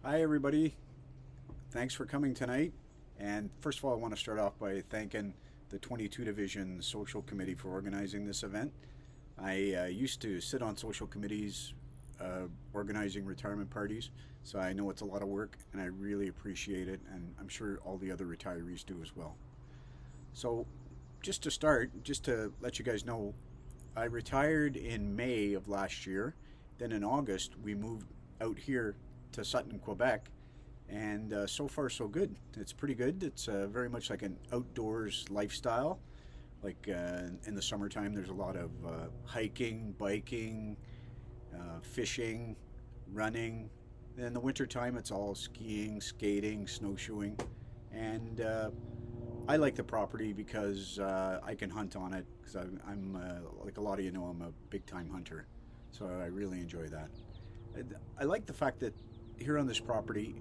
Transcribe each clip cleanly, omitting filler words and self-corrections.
Hi, everybody. Thanks for coming tonight. And first of all, I want to start off by thanking the 22 Division Social Committee for organizing this event. I used to sit on social committees organizing retirement parties, so I know it's a lot of work and I really appreciate it, and I'm sure all the other retirees do as well. So, just to start, just to let you guys know, I retired in May of last year. Then in August, we moved out here to Sutton, Quebec, and so far so good. It's pretty good. It's very much like an outdoors lifestyle. Like in the summertime, there's a lot of hiking, biking, fishing, running. In the wintertime, it's all skiing, skating, snowshoeing, and I like the property because I can hunt on it. Because I'm like a lot of you know, I'm a big time hunter, so I really enjoy that. I like the fact that here on this property,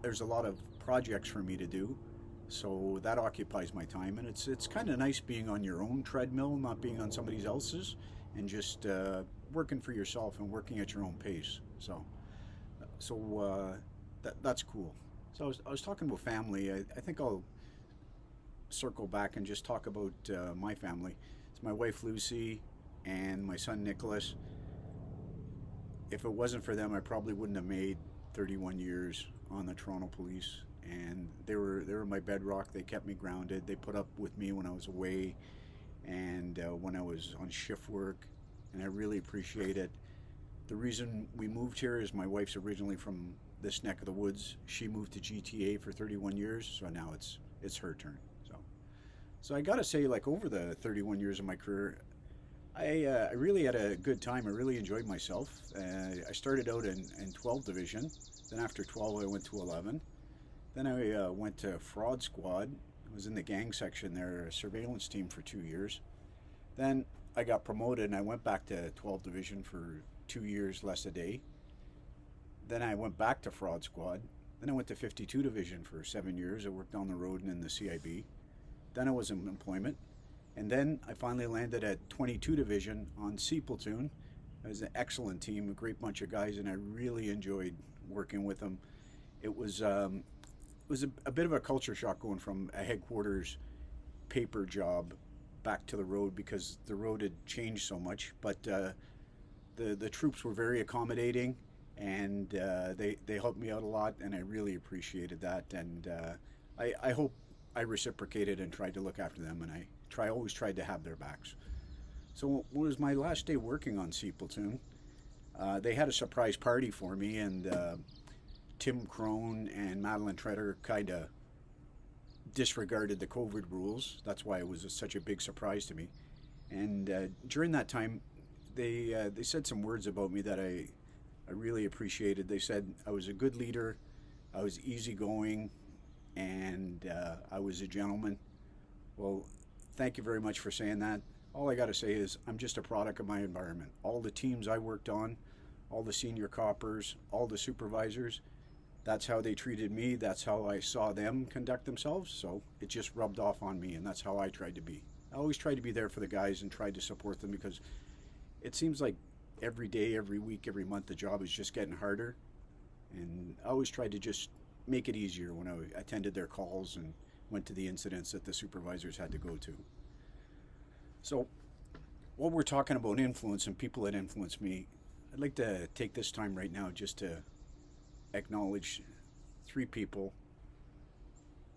there's a lot of projects for me to do, so that occupies my time, and it's kind of nice being on your own treadmill, not being on somebody else's, and just working for yourself and working at your own pace. So that's cool. So I was talking about family. I think I'll circle back and just talk about my family. It's my wife Lucy and my son Nicholas. If it wasn't for them, I probably wouldn't have made 31 years on the Toronto Police. And they were my bedrock. They kept me grounded. They put up with me when I was away and when I was on shift work, and I really appreciate it. The reason we moved here is my wife's originally from this neck of the woods. She moved to GTA for 31 years, so now it's her turn. So I gotta say, like over the 31 years of my career, I really had a good time. I really enjoyed myself. I started out in 12 division. Then after 12, I went to 11. Then I went to fraud squad. I was in the gang section there, a surveillance team for 2 years. Then I got promoted and I went back to 12 division for 2 years less a day. Then I went back to fraud squad. Then I went to 52 division for 7 years. I worked on the road and in the CIB. Then I was in employment. And then I finally landed at 22 Division on C Platoon. It was an excellent team, a great bunch of guys, and I really enjoyed working with them. It was a bit of a culture shock going from a headquarters paper job back to the road because the road had changed so much. But the troops were very accommodating, and they helped me out a lot, and I really appreciated that. And I hope I reciprocated and tried to look after them, and I always tried to have their backs. So it was my last day working on C Platoon. They had a surprise party for me, and Tim Crone and Madeline Treader kind of disregarded the COVID rules. That's why it was such a big surprise to me. And during that time, they said some words about me that I really appreciated. They said I was a good leader, I was easygoing, and I was a gentleman. Well, thank you very much for saying that. All I got to say is I'm just a product of my environment. All the teams I worked on, all the senior coppers, all the supervisors, that's how they treated me. That's how I saw them conduct themselves. So it just rubbed off on me, and that's how I tried to be. I always tried to be there for the guys and tried to support them because it seems like every day, every week, every month, the job is just getting harder. And I always tried to just make it easier when I attended their calls and went to the incidents that the supervisors had to go to. So, while we're talking about influence and people that influence me, I'd like to take this time right now just to acknowledge three people.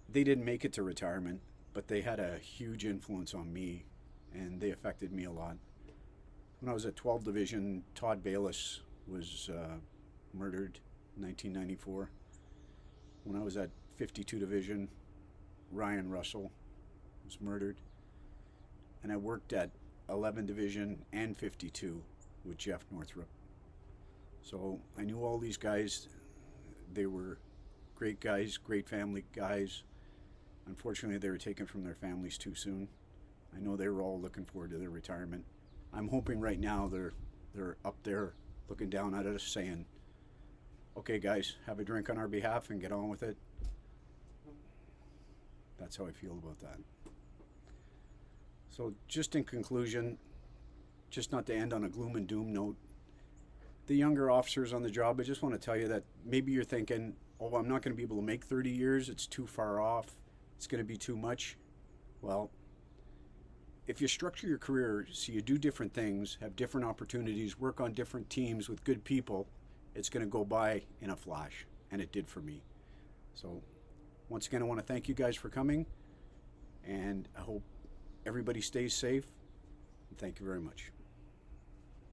They didn't make it to retirement, but they had a huge influence on me and they affected me a lot. When I was at 12 Division, Todd Bayless was murdered in 1994. When I was at 52 Division, Ryan Russell was murdered. And I worked at 11 Division and 52 with Jeff Northrup. So I knew all these guys. They were great guys, great family guys. Unfortunately, they were taken from their families too soon. I know they were all looking forward to their retirement. I'm hoping right now they're up there looking down at us saying, okay guys, have a drink on our behalf and get on with it. That's how I feel about that. So just in conclusion, just not to end on a gloom and doom note, the younger officers on the job, I just want to tell you that maybe you're thinking, oh, I'm not going to be able to make 30 years. It's too far off. It's going to be too much. Well, if you structure your career so you do different things, have different opportunities, work on different teams with good people, it's going to go by in a flash. And it did for me. So once again, I want to thank you guys for coming. And I hope everybody stays safe. And thank you very much.